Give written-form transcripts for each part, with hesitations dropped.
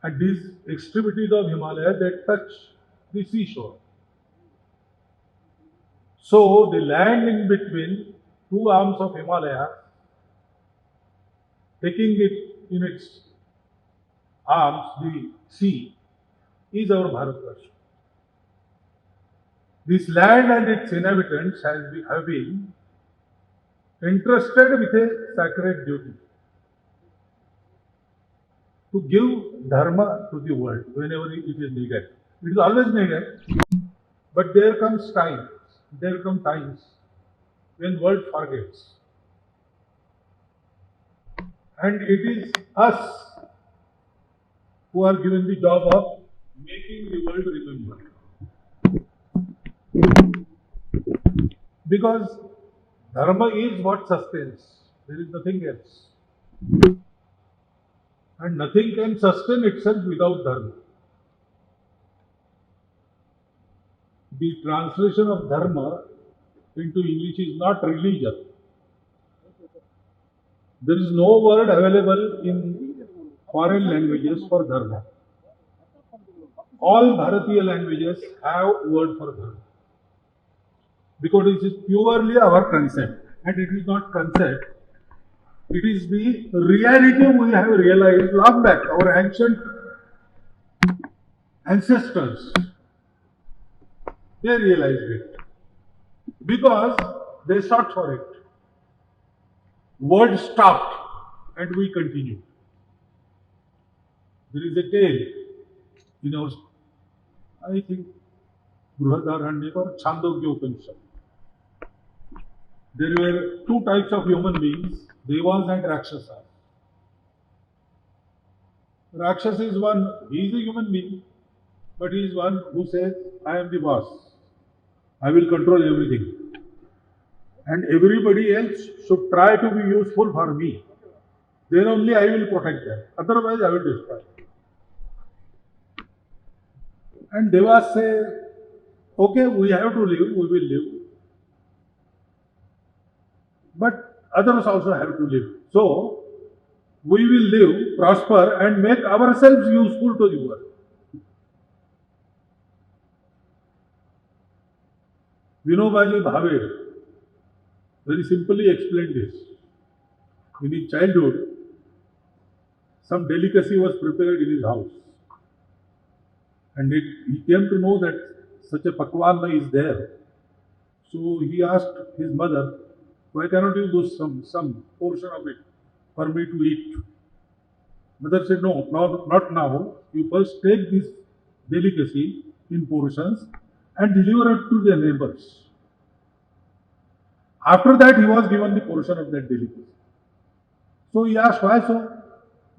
At these extremities of Himalaya, they touch the seashore. So the land in between two arms of Himalaya, taking it in its arms, the sea, is our Bharatvarsha. This land and its inhabitants have been entrusted with a sacred duty to give dharma to the world whenever it is needed. It is always needed, but there come times when world forgets. And it is us who are given the job of making the world remember. Because dharma is what sustains. There is nothing else. And nothing can sustain itself without dharma. The translation of dharma into English is not religion. There is no word available in foreign languages for dharma. All Bharatiya languages have word for dharma. Because it is purely our concept. And it is not concept. It is the reality we have realized long back. Our ancient ancestors, they realized it. Because they sought for it. Word stopped and we continued. There is a tale in our, I think, Brihadaranyaka or Chandogya Upanishad. There were two types of human beings, Devas and Rakshasas. Rakshasa is one, he is a human being, but he is one who says, I am the boss. I will control everything. And everybody else should try to be useful for me. Then only I will protect them. Otherwise I will destroy. And Devas say, okay, we have to live, we will live. But others also have to live. So, we will live, prosper and make ourselves useful to the world. Vinobaji Bhave very simply explained this. In his childhood, some delicacy was prepared in his house. And he came to know that such a pakwana is there. So he asked his mother, why cannot you do some portion of it for me to eat? Mother said, no, not now. You first take this delicacy in portions and deliver it to the neighbors. After that, he was given the portion of that delicacy. So he asked, why so?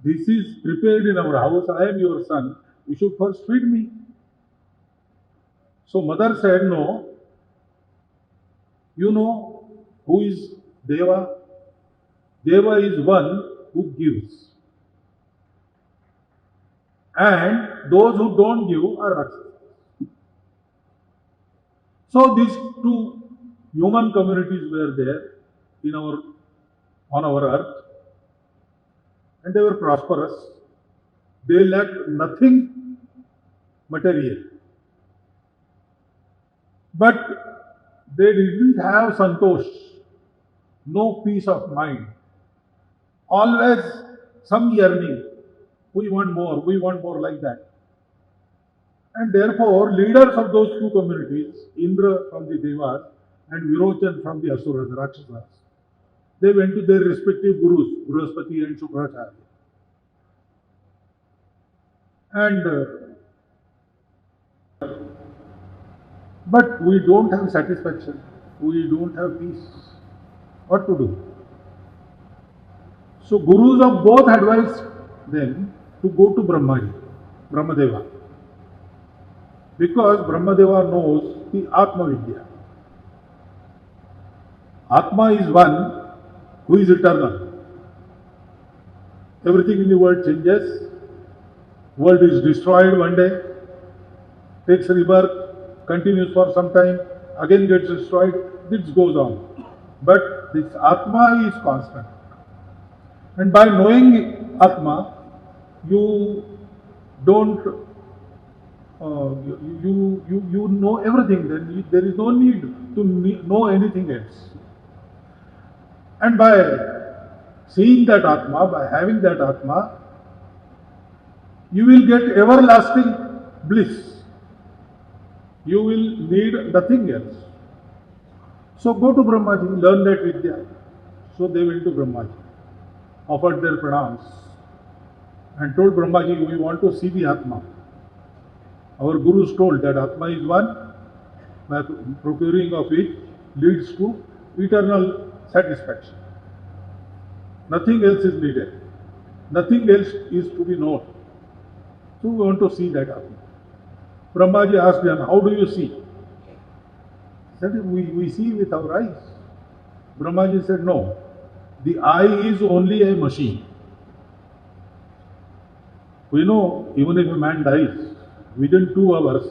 This is prepared in our house. I am your son. You should first feed me. So mother said, no. You know who is Deva? Deva is one who gives. And those who don't give are Rakshasas. So these two human communities were there on our earth, and they were prosperous. They lacked nothing material. But they didn't have santosh, no peace of mind. Always some yearning. We want more like that. And therefore, leaders of those two communities, Indra from the Devas and Virochan from the Asuras, Rakshasas, they went to their respective gurus, Bruhaspati and Shukracharya. And but we don't have satisfaction, we don't have peace. What to do? So gurus of both advised them to go to Brahmadeva. Because Brahmadeva knows the Atma Vidya. Atma is one who is eternal. Everything in the world changes. World is destroyed one day, takes rebirth, continues for some time, again gets destroyed, this goes on. But this Atma is constant. And by knowing Atma, you don't you know everything, then there is no need to know anything else. And by seeing that Atma, by having that Atma, you will get everlasting bliss. You will need nothing else. So go to Brahmaji, learn that Vidya. So they went to Brahmaji, offered their pranams, and told Brahmaji, we want to see the Atma. Our Gurus told that Atma is one, by procuring of which leads to eternal satisfaction. Nothing else is needed. Nothing else is to be known. So we want to see that Atma. Brahmaji asked them, how do you see? He said, we see with our eyes. Brahmaji said, no. The eye is only a machine. We know, even if a man dies, within 2 hours,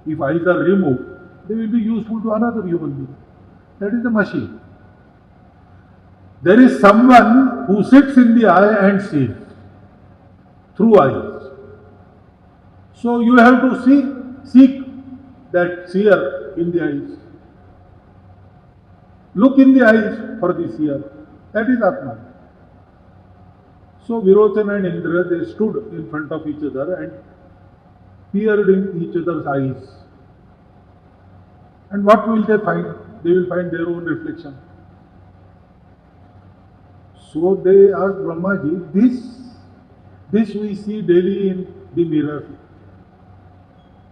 if eyes are removed, they will be useful to another human being. That is a machine. There is someone who sits in the eye and sees through eyes. So you have to seek that seer in the eyes. Look in the eyes for the seer. That is Atma. So Virochana and Indra, they stood in front of each other and peered in each other's eyes. And what will they find? They will find their own reflection. So they asked Brahmaji, this we see daily in the mirror.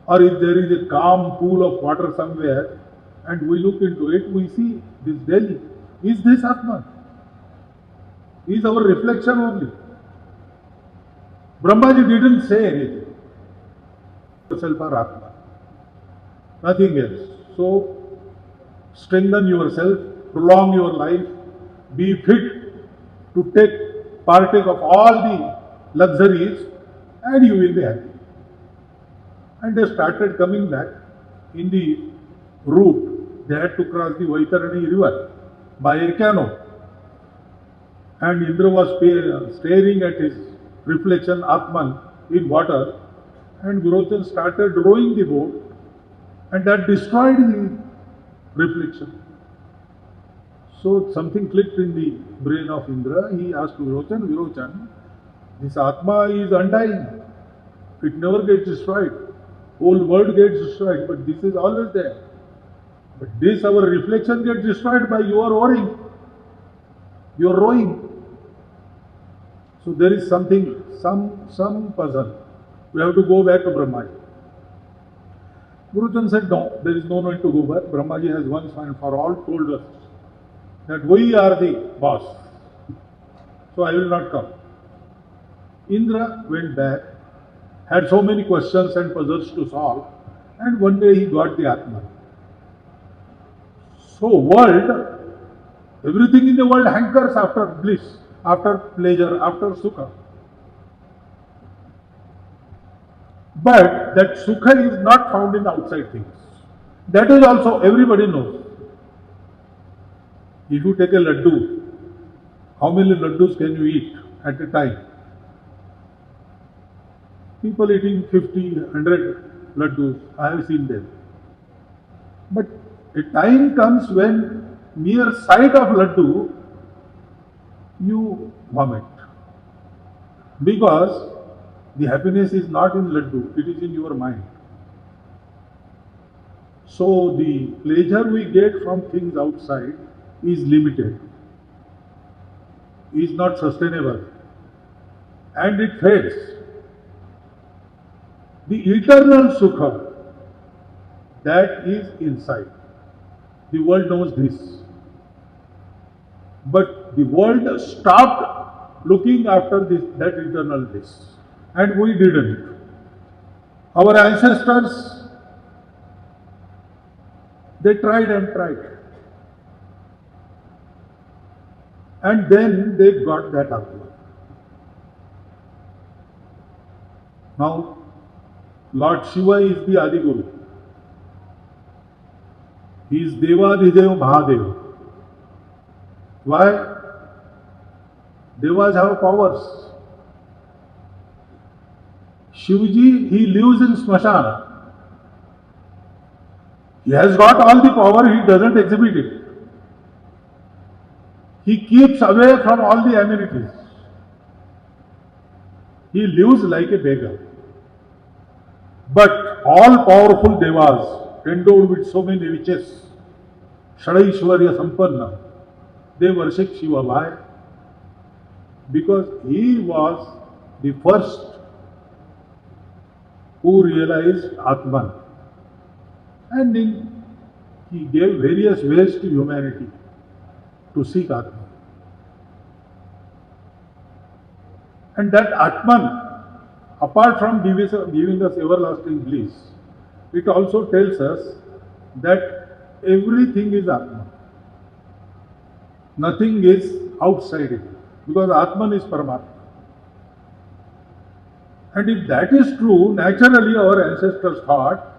Or if there is a calm pool of water somewhere and we look into it, we see this daily. Is this Atma? Is our reflection only? Brahmaji didn't say anything. Yourself are Atma. Nothing else. So strengthen yourself, prolong your life, be fit to partake of all the luxuries, and you will be happy. And they started coming back in the route. They had to cross the Vaitarani river by a canoe. And Indra was staring at his reflection, Atman, in water. And Virochana started rowing the boat, and that destroyed the reflection. So something clicked in the brain of Indra. He asked Virochana, this Atma is undying. It never gets destroyed. Whole world gets destroyed, but this is always there. But this, our reflection, gets destroyed by your rowing. Your rowing. So there is something, some puzzle. We have to go back to Brahmaji. Gurujan said, no, there is no need to go back. Brahmaji has once and for all told us that we are the boss. So I will not come. Indra went back, had so many questions and puzzles to solve, and one day he got the Atma. So world, everything in the world hankers after bliss, after pleasure, after sukha. But that sukha is not found in outside things. That is also everybody knows. If you take a laddu, how many laddus can you eat at a time? People eating 50, 100 laddus, I have seen them. But a time comes when mere sight of laddu, you vomit. Because the happiness is not in laddu, it is in your mind. So the pleasure we get from things outside is limited, is not sustainable, and it fades. The eternal sukha, that is inside. The world knows this. But the world stopped looking after that eternal bliss. And we didn't. Our ancestors, they tried and tried. And then they got that Atma. Now, Lord Shiva is the Adi Guru. He is Deva Adhidev Mahadeva. Why? Devas have powers. Shivji, he lives in Smashana. He has got all the power, he doesn't exhibit it. He keeps away from all the amenities. He lives like a beggar. But all powerful devas, endowed with so many riches, Shadaishwarya Sampanna, they worship Shiva. Why? Because he was the first who realized Atman. And he gave various ways to humanity to seek Atman. And that Atman, apart from giving us everlasting bliss, it also tells us that everything is Atman. Nothing is outside it, because Atman is Paramatma. And if that is true, naturally our ancestors thought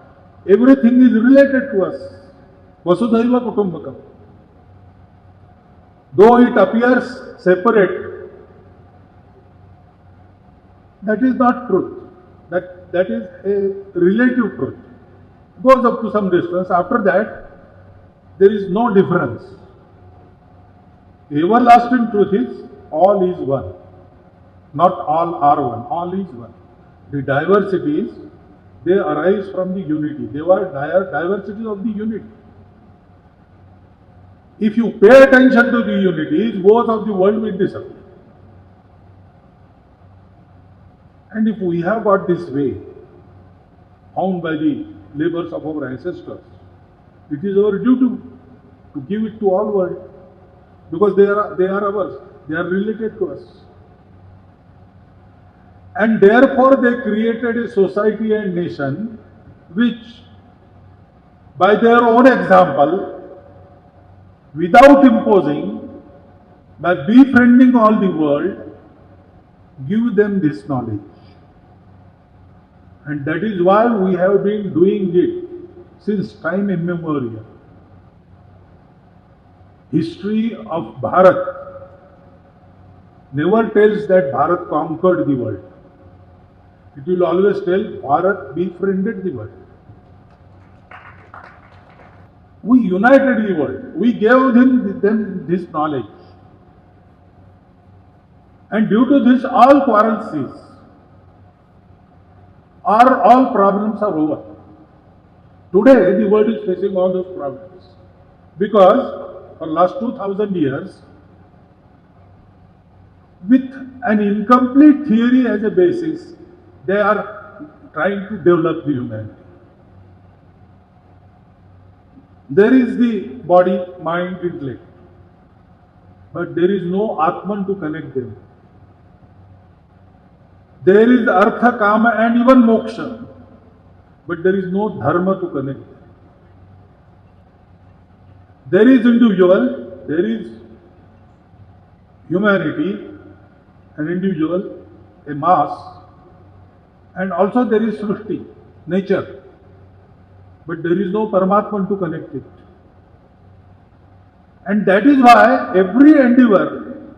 everything is related to us. Vasudhaiva Kutumbakam. Though it appears separate, that is not truth. That is a relative truth. Goes up to some distance. After that, there is no difference. The everlasting truth is all is one. Not all are one. All is one. The diversities, they arise from the unity. They are diversities of the unity. If you pay attention to the unities, both of the world will disappear. And if we have got this way, found by the labors of our ancestors, it is our duty to give it to all world, because they are ours. They are related to us. And therefore they created a society and nation which, by their own example, without imposing, by befriending all the world, give them this knowledge. And that is why we have been doing it since time immemorial. History of Bharat never tells that Bharat conquered the world. It will always tell Bharat befriended the world. We united the world. We gave them this knowledge. And due to this, all quarrels cease. All problems are over. Today, the world is facing all those problems. Because for last 2000 years, with an incomplete theory as a basis, they are trying to develop the humanity. There is the body, mind, intellect, but there is no Atman to connect them. There is Artha, Kama and even Moksha, but there is no Dharma to connect them. There is individual, there is humanity, an individual, a mass, and also there is Srishti, nature, but there is no Paramatman to connect it. And that is why every endeavor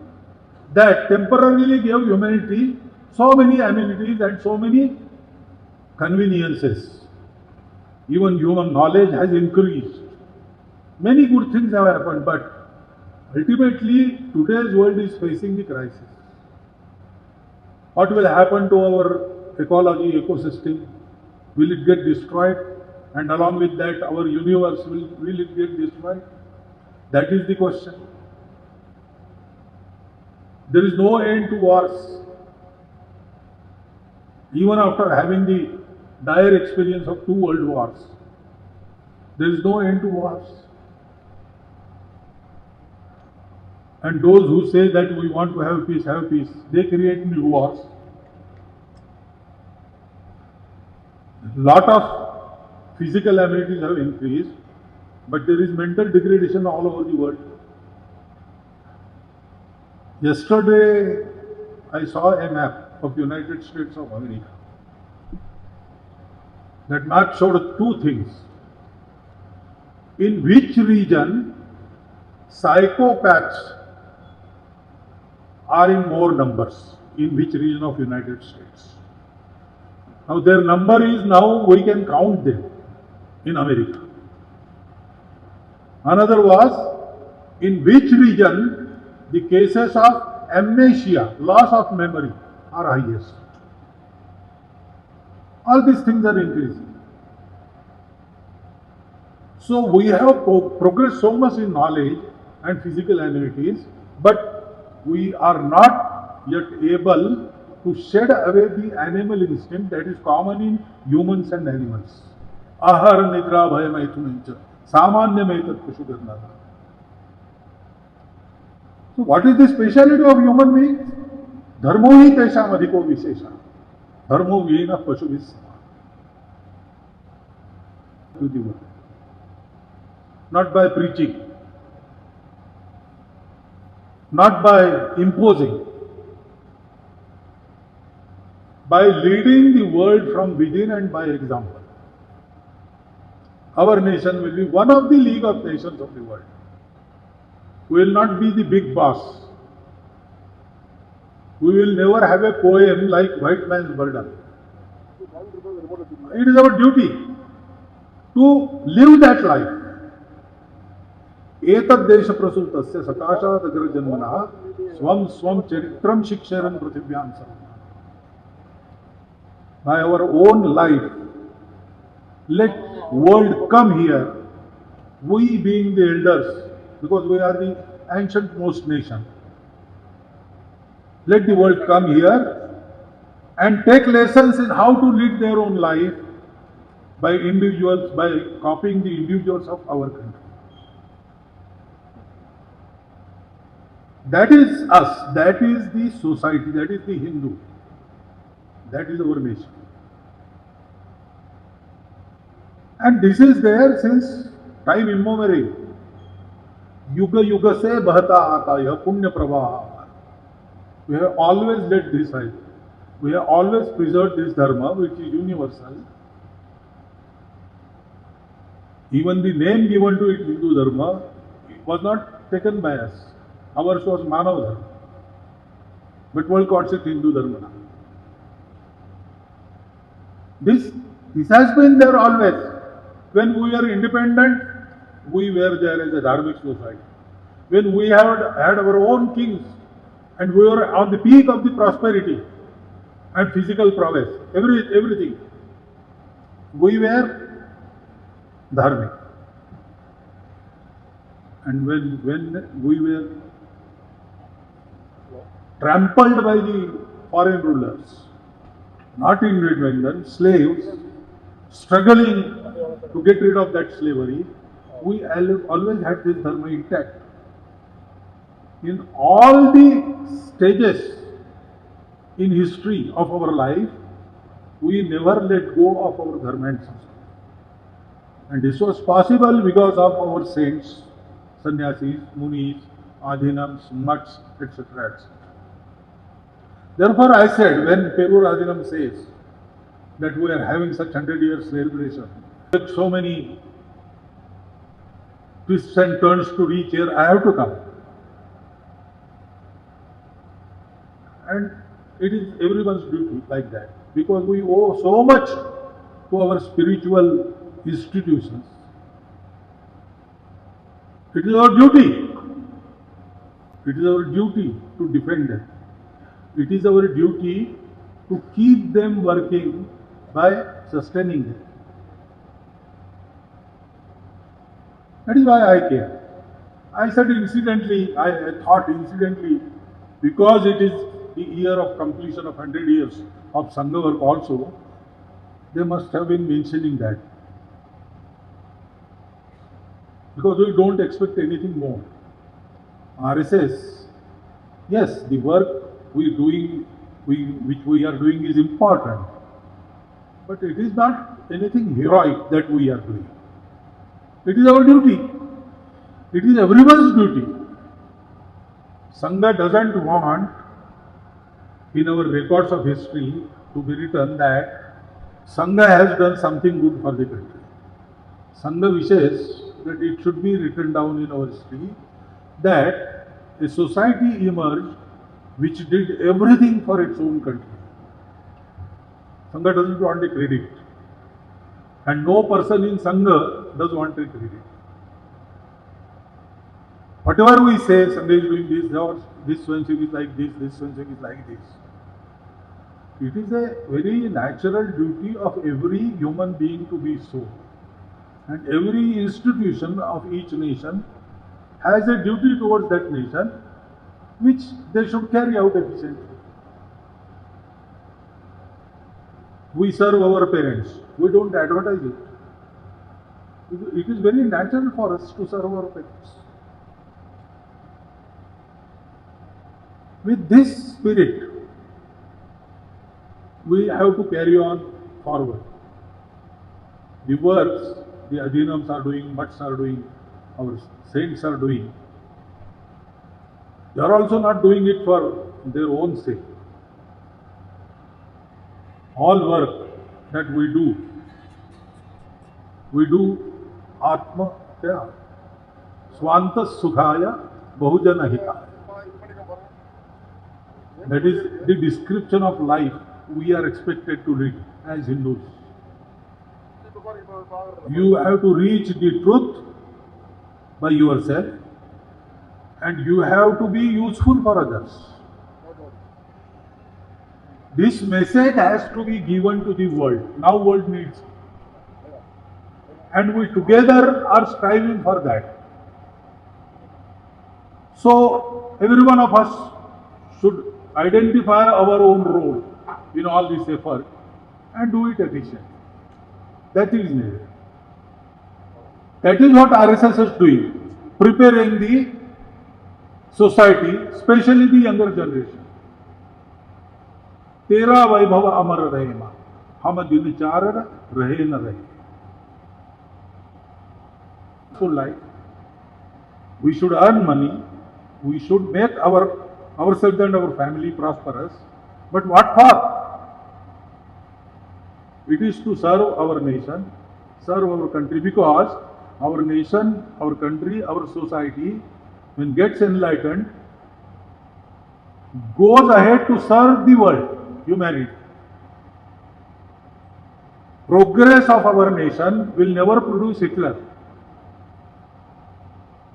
that temporarily gave humanity so many amenities and so many conveniences, even human knowledge has increased. Many good things have happened, but ultimately today's world is facing the crisis. What will happen to our ecology, ecosystem? Will it get destroyed? And along with that, our universe, will it get destroyed? That is the question. There is no end to wars. Even after having the dire experience of 2 world wars, there is no end to wars. And those who say that we want to have peace, they create new wars. Lot of physical amenities have increased, but there is mental degradation all over the world. Yesterday, I saw a map of the United States of America. That map showed 2 things. In which region psychopaths are in more numbers, in which region of United States. Now their number is, now we can count them in America. Another was, in which region the cases of amnesia, loss of memory, are highest. All these things are increasing. So we have progressed so much in knowledge and physical amenities, but we are not yet able to shed away the animal instinct that is common in humans and animals. Ahar nidra bhayamaitunancha samanyamaitat pashugarnada. So what is the speciality of human beings? Dharmo hi tesham adhiko vishesha. Dharmo vihena pashuvis to the world. Not by preaching, not by imposing, by leading the world from within and by example. Our nation will be one of the League of Nations of the world. We will not be the big boss. We will never have a poem like White Man's Burden. It is our duty to live that life. एतद् देश प्रसूतस्य सकाशात् अग्रजन्मनः स्वं स्वं चरित्रं शिक्षरन् पृथिव्यां सर्वदा. By our own life, let world come here, we being the elders, because we are the ancient most nation. Let the world come here and take lessons in how to lead their own life by individuals, by copying the individuals of our country. That is us, that is the society, that is the Hindu, that is our nation. And this is there since time immemorial. Yuga yuga se bahta aata yah punya pravaha. We have always led this life. We have always preserved this dharma which is universal. Even the name given to it, Hindu dharma, was not taken by us. Ours was Manav dharma. But world calls it Hindu dharma now. This has been there always. When we were independent, we were there as a dharmic society. When we had our own kings and we were on the peak of the prosperity and physical prowess, everything, we were dharmic. And when we were trampled by the foreign rulers, not independent, slaves, struggling to get rid of that slavery, we always had this dharma intact. In all the stages in history of our life, we never let go of our dharma and sanskar. And this was possible because of our saints, sannyasis, munis, adhinams, mutts, etc., etc. Therefore I said, when Perur Adhinam says that we are having such 100 years celebration, with so many twists and turns to reach here, I have to come. And it is everyone's duty like that, because we owe so much to our spiritual institutions. It is our duty. It is our duty to defend them. It is our duty to keep them working by sustaining them. That is why I came. I said incidentally, I thought incidentally, because it is the year of completion of 100 years of Sangha work also, they must have been mentioning that. Because we don't expect anything more. RSS, yes, the work which we are doing is important, but it is not anything heroic that we are doing. It is our duty. It is everyone's duty. Sangha doesn't want in our records of history to be written that Sangha has done something good for the country. Sangha wishes that it should be written down in our history that a society emerged which did everything for its own country. Sangha doesn't want the credit. And no person in Sangha does want the credit. Whatever we say, Sangha is doing this, or this Swansik is like this Swansik is like this. It is a very natural duty of every human being to be so. And every institution of each nation has a duty towards that nation which they should carry out efficiently. We serve our parents. We don't advertise it. It is very natural for us to serve our parents. With this spirit, we have to carry on forward. The works the Adhinams are doing, Mutts are doing, our saints are doing, they are also not doing it for their own sake. All work that we do atma swanta sukhaya bahujana hitaya. That is the description of life we are expected to lead as Hindus. You have to reach the truth by yourself and you have to be useful for others. This message has to be given to the world. Now world needs it. And we together are striving for that. So every one of us should identify our own role in all this effort and do it efficiently. That is needed. That is what RSS is doing, preparing the society, especially the younger generation. तेरा वैभव अमर रहेगा, हम दिनचार रहे न रहे. So life, we should earn money, we should make ourselves and our family prosperous. But what for? It is to serve our nation, serve our country, because our nation, our country, our society, when gets enlightened, goes ahead to serve the world, humanity. Progress of our nation will never produce Hitler.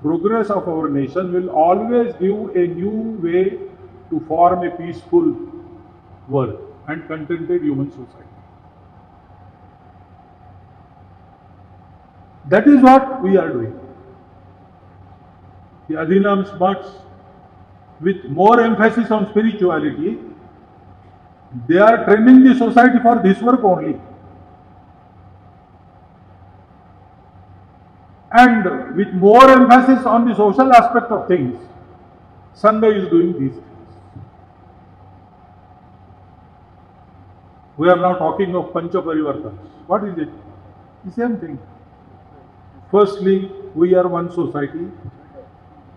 Progress of our nation will always give a new way to form a peaceful world and contented human society. That is what we are doing. The Adhinams Mutts, with more emphasis on spirituality, they are training the society for this work only. And with more emphasis on the social aspect of things, Sangha is doing these things. We are now talking of Pancha Parivartans. What is it? The same thing. Firstly, we are one society.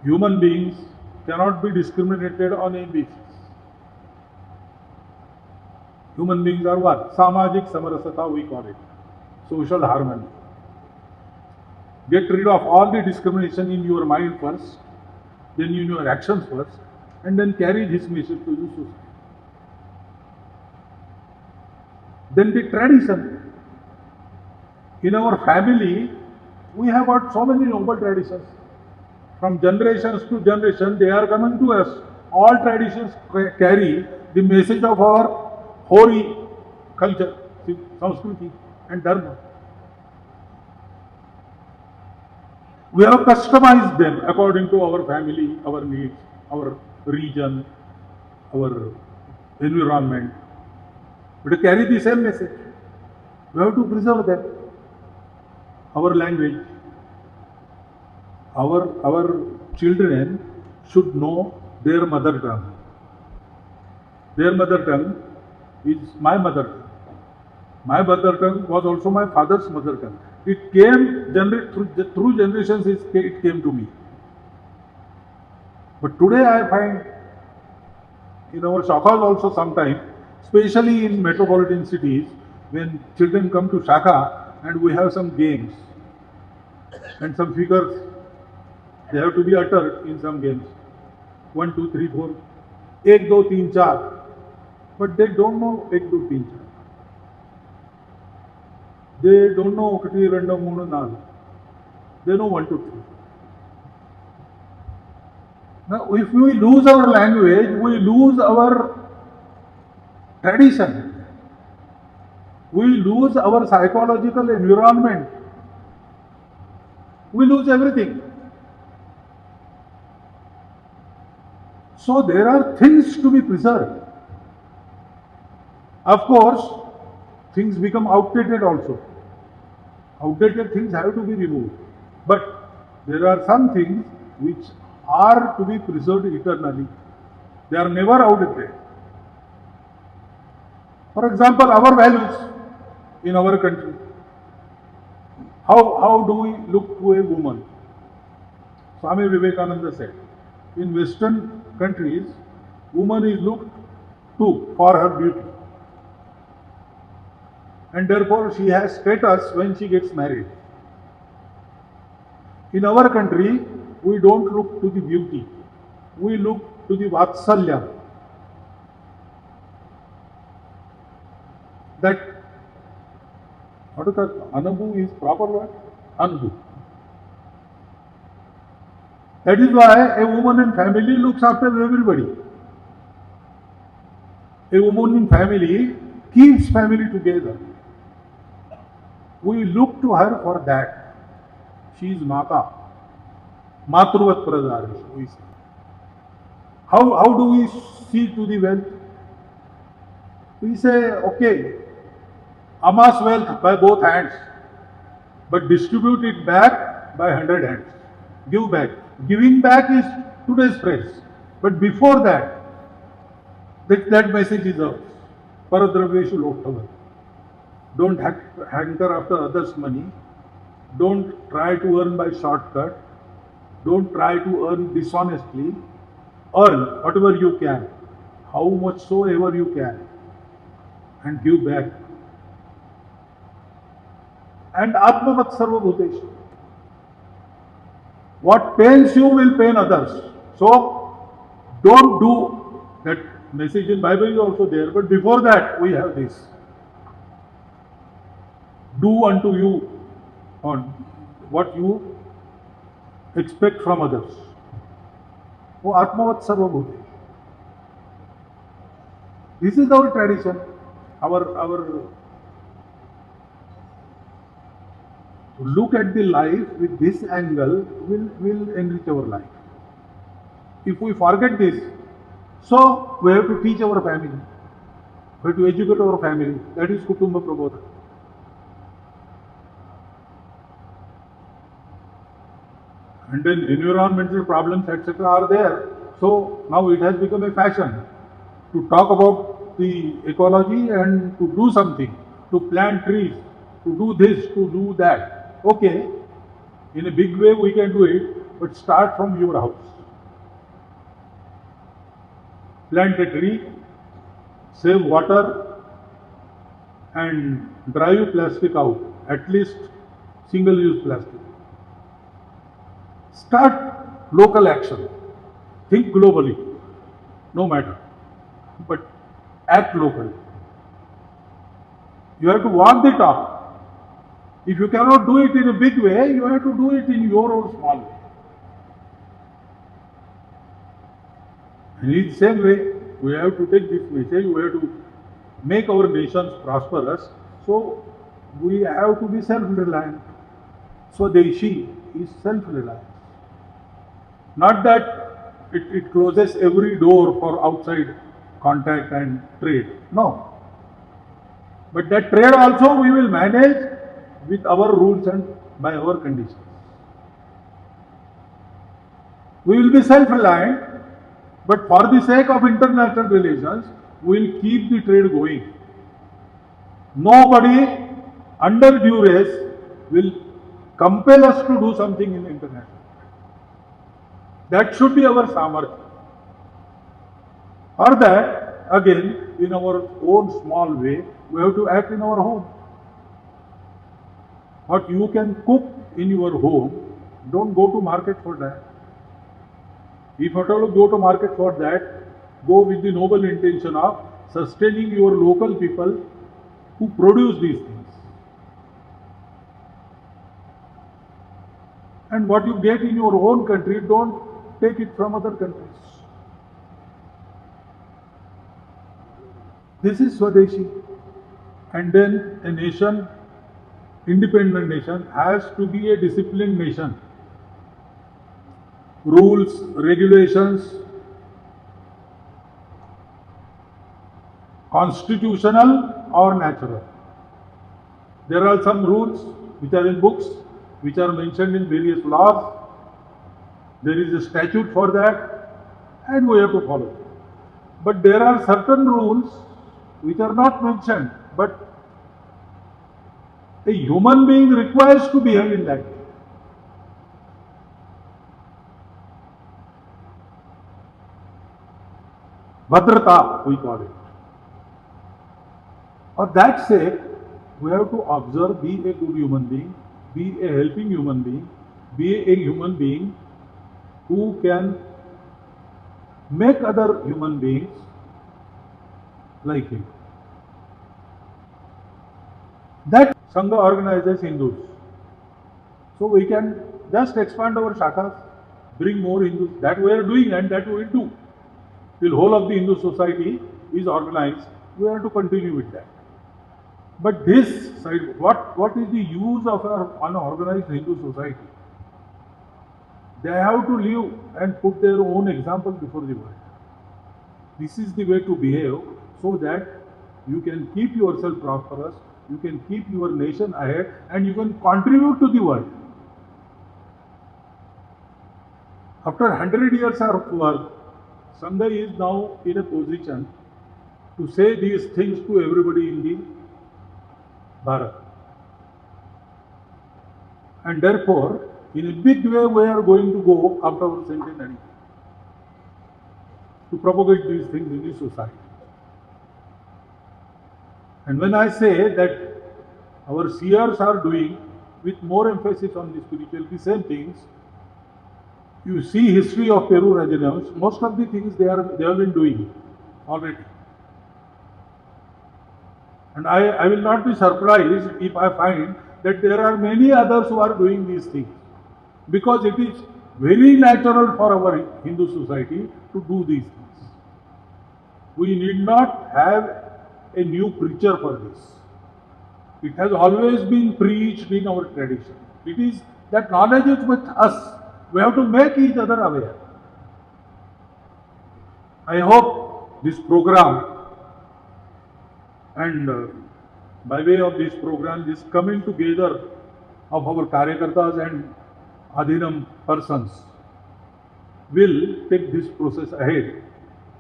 Human beings cannot be discriminated on any basis. Human beings are one. Samajik samarasata we call it. Social harmony. Get rid of all the discrimination in your mind first, then in your actions first, and then carry this message to the society. Then the tradition. In our family, we have got so many noble traditions. From generations to generation, they are coming to us. All traditions carry the message of our holy culture, Sanskriti and Dharma. We have customized them according to our family, our needs, our region, our environment. But to carry the same message, we have to preserve them. Our language, our children should know their mother tongue. Their mother tongue is my mother tongue. My mother tongue was also my father's mother tongue. It came through generations, it came to me. But today I find in our shakhas also sometimes, especially in metropolitan cities, when children come to shakha and we have some games and some figures, they have to be uttered in some games. 1, 2, 3, 4, 1, 2, 3, 4. But they don't know 1, 2, 3, 4. They don't know Okati, Rendu, Moonu, Nalu. They know 1 to 3. Now, if we lose our language, we lose our tradition. We lose our psychological environment. We lose everything. So there are things to be preserved. Of course, things become outdated also. Outdated things have to be removed. But there are some things which are to be preserved eternally. They are never outdated. For example, our values in our country. How do we look to a woman? Swami Vivekananda said, in Western countries, woman is looked to for her beauty. And therefore she has status when she gets married. In our country, we don't look to the beauty. We look to the vatsalya. That, what is that? Anubhu is proper word? Anubhu. That is why a woman in family looks after everybody. A woman in family keeps family together. We look to her for that. She is Mata. Matruvat Pradarish, we say. How do we see to the wealth? We say, okay, amass wealth by both hands, but distribute it back by 100 hands. Give back. Giving back is today's phrase. But before that, that message is ours. Paradraveshu Loktava. Don't hanker after others' money. Don't try to earn by shortcut. Don't try to earn dishonestly. Earn whatever you can, how much soever you can, and give back. And atma sarva bhuteshu. What pains you will pain others. So don't do that. Message in Bible is also there, but before that we have this. Do unto you on what you expect from others. Oh, atmavat sarva bhuteshu. This is our tradition. Our to look at the life with this angle will enrich our life. If we forget this, so we have to teach our family. We have to educate our family. That is Kutumba Prabodha. And then environmental problems, etc. are there. So now it has become a fashion to talk about the ecology and to do something, to plant trees, to do this, to do that. Okay, in a big way we can do it, but start from your house. Plant a tree, save water, and drive plastic out, at least single-use plastic. Start local action. Think globally, no matter, but act locally. You have to walk the talk. If you cannot do it in a big way, you have to do it in your own small way. And in the same way, we have to take this message, we have to make our nations prosperous, so we have to be self-reliant. Swadeshi is self-reliance. Not that it closes every door for outside contact and trade. No. But that trade also we will manage with our rules and by our conditions. We will be self-reliant, but for the sake of international relations, we will keep the trade going. Nobody under duress will compel us to do something in international. That should be our samarthya. For that, again, in our own small way, we have to act in our home. What you can cook in your home, don't go to market for that. If at all go to market for that, go with the noble intention of sustaining your local people who produce these things. And what you get in your own country, don't take it from other countries. This is Swadeshi. And then a nation, independent nation, has to be a disciplined nation. Rules, regulations, constitutional or natural. There are some rules which are in books, which are mentioned in various laws. There is a statute for that, and we have to follow it. But there are certain rules which are not mentioned, but a human being requires to behave in that way. Bhadrata, we call it. For that sake, we have to observe, be a good human being, be a helping human being, be a human being who can make other human beings like him. That Sangh organizes Hindus. So we can just expand our shakhas, bring more Hindus. That we are doing and that we will do. Till whole of the Hindu society is organized, we have to continue with that. But this side, what is the use of our unorganized Hindu society? They have to live and put their own example before the world. This is the way to behave so that you can keep yourself prosperous, you can keep your nation ahead, and you can contribute to the world. After 100 years of work, Sangh is now in a position to say these things to everybody in the Bharat. And therefore, in a big way, we are going to go after our centenary to propagate these things in the society. And when I say that our seers are doing with more emphasis on the spirituality, same things, you see history of Perur Rajanamas, most of the things they have been doing already. And I will not be surprised if I find that there are many others who are doing these things. Because it is very natural for our Hindu society to do these things. We need not have a new preacher for this. It has always been preached in our tradition. It is that knowledge is with us. We have to make each other aware. I hope this program and by way of this program, this coming together of our Karyakartas and Adhinam persons will take this process ahead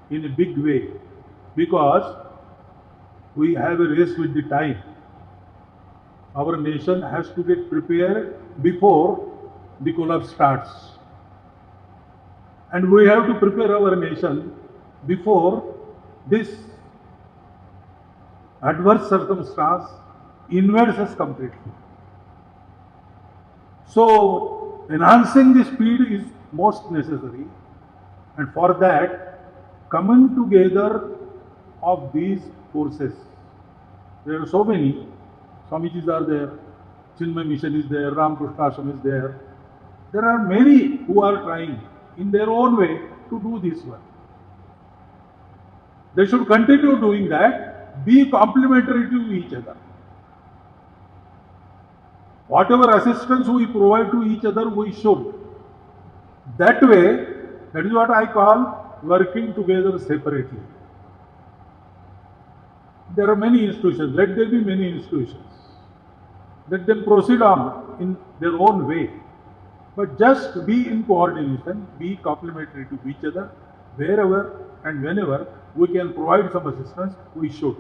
in a big way, because we have a race with the time. Our nation has to get prepared before the collapse starts. And we have to prepare our nation before this adverse circumstance invades us completely. So, enhancing the speed is most necessary, and for that, coming together of these forces. There are so many. Swamijis are there, Chinmay Mission is there, Ramakrishna Ashram is there. There are many who are trying in their own way to do this work. They should continue doing that, be complementary to each other. Whatever assistance we provide to each other, we should. That way, that is what I call working together separately. There are many institutions, let there be many institutions. Let them proceed on in their own way. But just be in coordination, be complementary to each other, wherever and whenever we can provide some assistance, we should.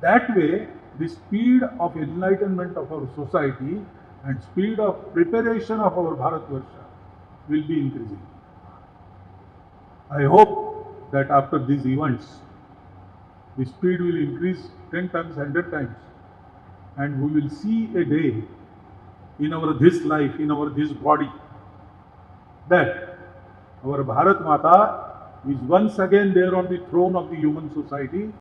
That way, the speed of enlightenment of our society and speed of preparation of our Bharatvarsha will be increasing. I hope that after these events, the speed will increase 10 times, 100 times, and we will see a day in our this life, in our this body, that our Bharat Mata is once again there on the throne of the human society.